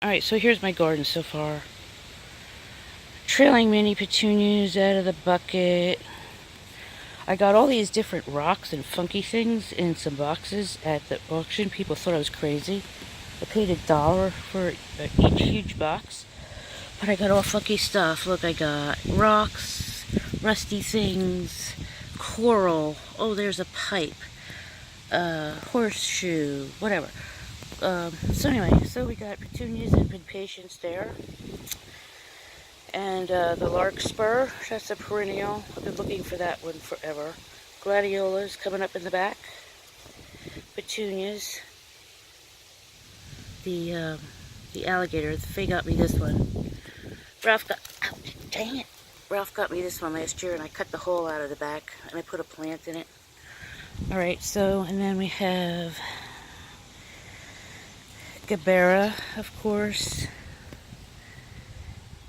Alright, so here's my garden so far. Trailing mini petunias out of the bucket. I got all these different rocks and funky things in some boxes at the auction. People thought I was crazy. I paid $1 for each huge box. But I got all funky stuff. Look, I got rocks, rusty things, coral. Oh, there's a pipe. Horseshoe, whatever. So anyway, so we got petunias and impatiens there. And the larkspur, that's a perennial. I've been looking for that one forever. Gladiolas coming up in the back. Petunias. The alligator, Faye got me this one. Ralph got, oh, dang it. Ralph got me this one last year and I cut the hole out of the back and I put a plant in it. Alright, so, and then we have Gabera, of course.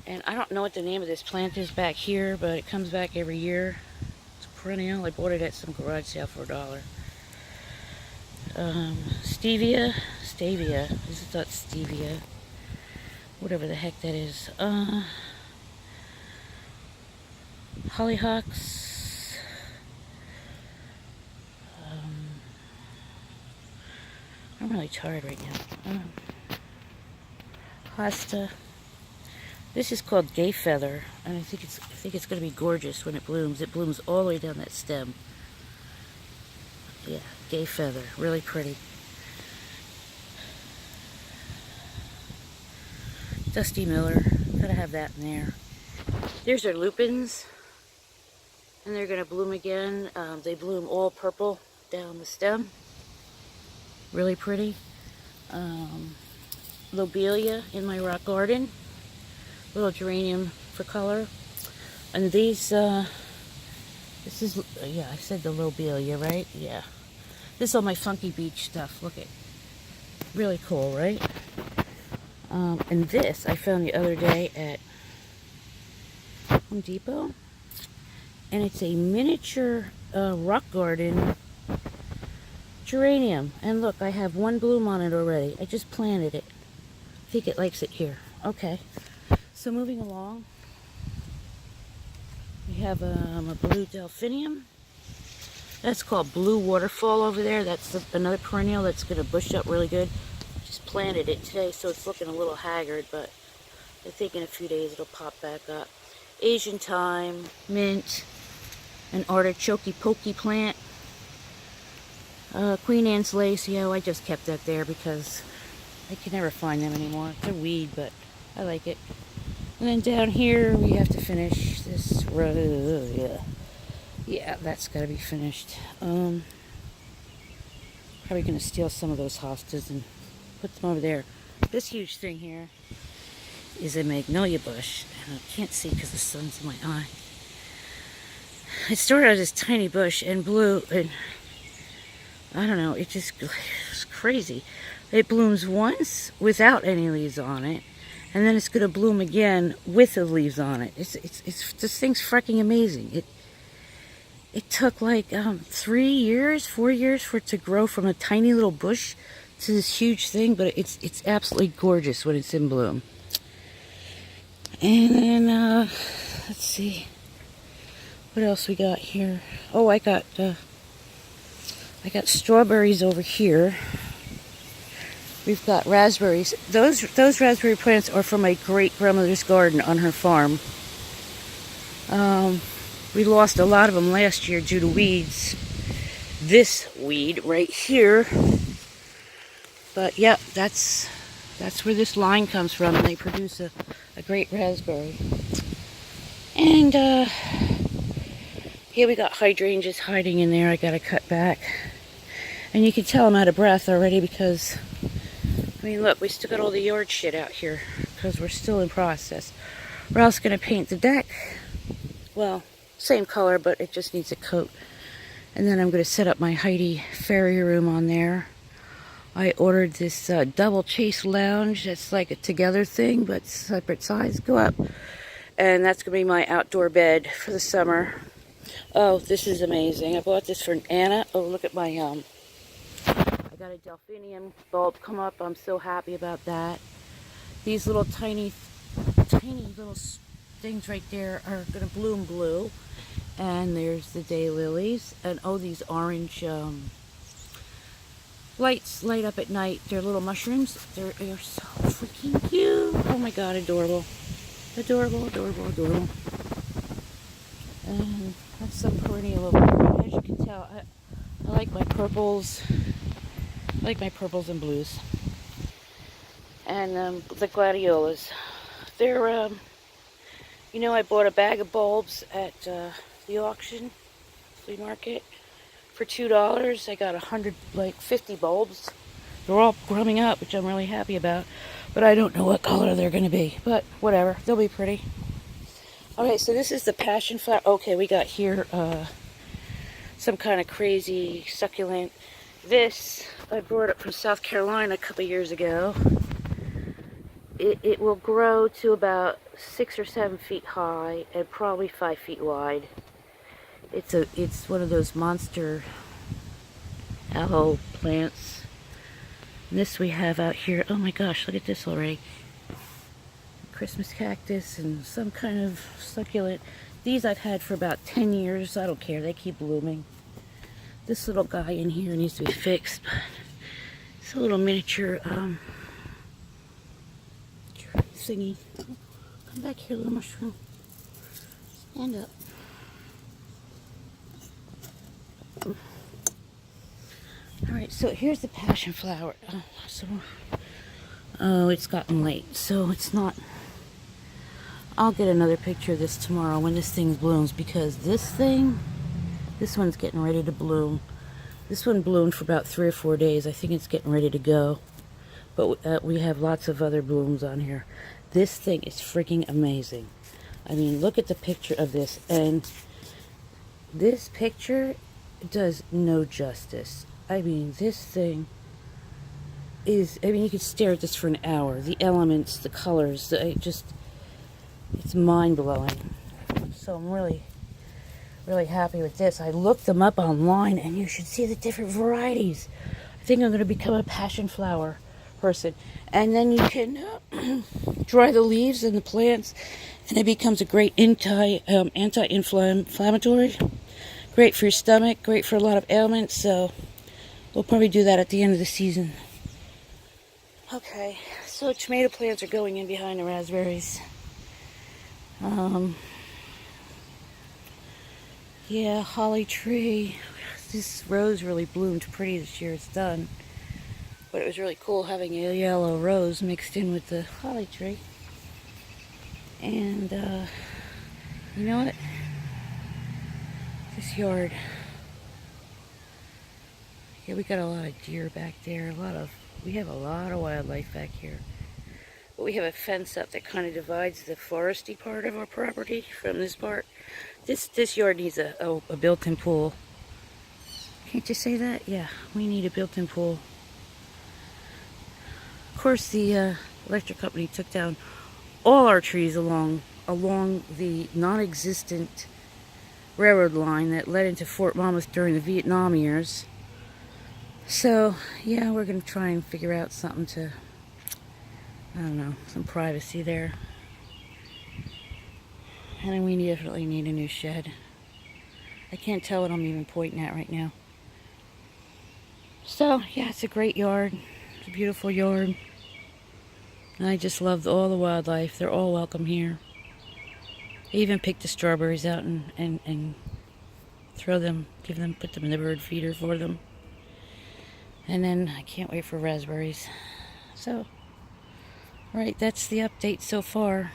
And I don't know what the name of this plant is back here, but it comes back every year. It's a perennial. I bought it at some garage sale for $1. Stevia. This is not stevia. Whatever the heck that is. Hollyhocks. I'm really tired right now. Hosta. This is called gay feather, and I think it's going to be gorgeous when it blooms. It blooms all the way down that stem. Yeah, gay feather, really pretty. Dusty Miller, gotta have that in there. There's our lupins, and they're going to bloom again. They bloom all purple down the stem. Really pretty. Lobelia in my rock garden. Little geranium for color. And these, this is, yeah, I said the lobelia, right? Yeah. This is all my funky beach stuff. Look at, really cool, right? And this I found the other day at Home Depot. And it's a miniature rock garden geranium. And look, I have one bloom on it already. I just planted it. I think it likes it here. Okay. So moving along, we have a blue delphinium. That's called Blue Waterfall over there. That's another perennial that's going to bush up really good. Just planted it today, so it's looking a little haggard, but I think in a few days it'll pop back up. Asian thyme, mint, an artichoke pokey plant. Queen Anne's lace. Yeah, I just kept that there because I can never find them anymore. They're weed, but I like it. And then down here we have to finish this row. Yeah, that's got to be finished. Probably going to steal some of those hostas and put them over there. This huge thing here is a magnolia bush. And I can't see because the sun's in my eye. It started as this tiny bush and blew, and I don't know, it's crazy. It blooms once without any leaves on it. And then it's going to bloom again with the leaves on it. It's this thing's freaking amazing. It took like 3 years, 4 years for it to grow from a tiny little bush to this huge thing, but it's absolutely gorgeous when it's in bloom. And then let's see, what else we got here? Oh, I got strawberries over here. We've got raspberries. Those raspberry plants are from my great-grandmother's garden on her farm. We lost a lot of them last year due to weeds. This weed right here. But yeah, that's where this line comes from. They produce a great raspberry. And here we got hydrangeas hiding in there. I gotta cut back. And you can tell I'm out of breath already because, I mean, look, we still got all the yard shit out here because we're still in process. We're also going to paint the deck. Well, same color, but it just needs a coat. And then I'm going to set up my Heidi fairy room on there. I ordered this double chase lounge. That's like a together thing, but separate sides. Go up. And that's going to be my outdoor bed for the summer. Oh, this is amazing. I bought this for Anna. Oh, look at my I got a delphinium bulb come up. I'm so happy about that. These little tiny little things right there are going to bloom blue. And there's the daylilies. And oh, these orange lights light up at night. They're little mushrooms. They're so freaking cute. Oh my god, adorable. Adorable, adorable, adorable. And that's some perennial over there. As you can tell, I like my purples. I like my purples and blues. And the gladiolas. They're, you know, I bought a bag of bulbs at the auction, flea market, for $2. I got 50 bulbs. They're all growing up, which I'm really happy about. But I don't know what color they're going to be. But whatever, they'll be pretty. Okay, so this is the passion flower. Okay, we got here some kind of crazy succulent. This, I brought it from South Carolina a couple years ago. It will grow to about 6 or 7 feet high and probably 5 feet wide. It's one of those monster aloe plants. And this we have out here. Oh my gosh, look at this already. Christmas cactus and some kind of succulent. These I've had for about 10 years. I don't care. They keep blooming. This little guy in here needs to be fixed. But it's a little miniature thingy. Come back here, little mushroom. Stand up. Alright, so here's the passion flower. Oh, it's gotten late, so it's not. I'll get another picture of this tomorrow when this thing blooms, because this one's getting ready to bloom. This one bloomed for about 3 or 4 days. I think it's getting ready to go. But we have lots of other blooms on here. This thing is freaking amazing. I mean, look at the picture of this. And this picture does no justice. I mean, this thing is, I mean, you could stare at this for an hour. The elements, the colors, it's mind-blowing. So I'm really happy with this. I looked them up online, and you should see the different varieties. I think I'm going to become a passion flower person. And then you can dry the leaves and the plants, and it becomes a great anti-inflammatory. Great for your stomach, great for a lot of ailments, so we'll probably do that at the end of the season. Okay, so tomato plants are going in behind the raspberries. Yeah, holly tree. This rose really bloomed pretty this year. It's done. But it was really cool having a yellow rose mixed in with the holly tree. And, you know what? This yard. Yeah, we got a lot of deer back there. We have a lot of wildlife back here. But we have a fence up that kind of divides the foresty part of our property from this part. This yard needs a built-in pool. Can't you say that? Yeah, we need a built-in pool. Of course, the electric company took down all our trees along the non-existent railroad line that led into Fort Monmouth during the Vietnam years. So, yeah, we're going to try and figure out something to, I don't know, some privacy there. And then we definitely need a new shed. I can't tell what I'm even pointing at right now. So, yeah, it's a great yard. It's a beautiful yard. And I just love all the wildlife. They're all welcome here. I even pick the strawberries out and throw them, put them in the bird feeder for them. And then I can't wait for raspberries. So, alright, that's the update so far.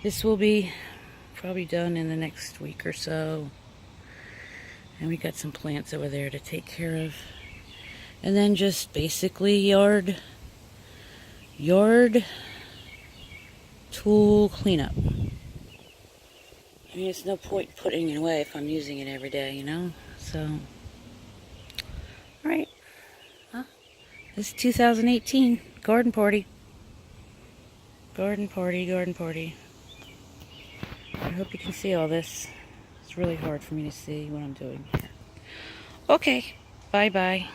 This will be probably done in the next week or so. And we got some plants over there to take care of. And then just basically yard tool cleanup. I mean, it's no point putting it away if I'm using it every day, you know? So, alright. This is 2018. Garden party. Garden party. I hope you can see all this. It's really hard for me to see what I'm doing here. Okay. Bye-bye.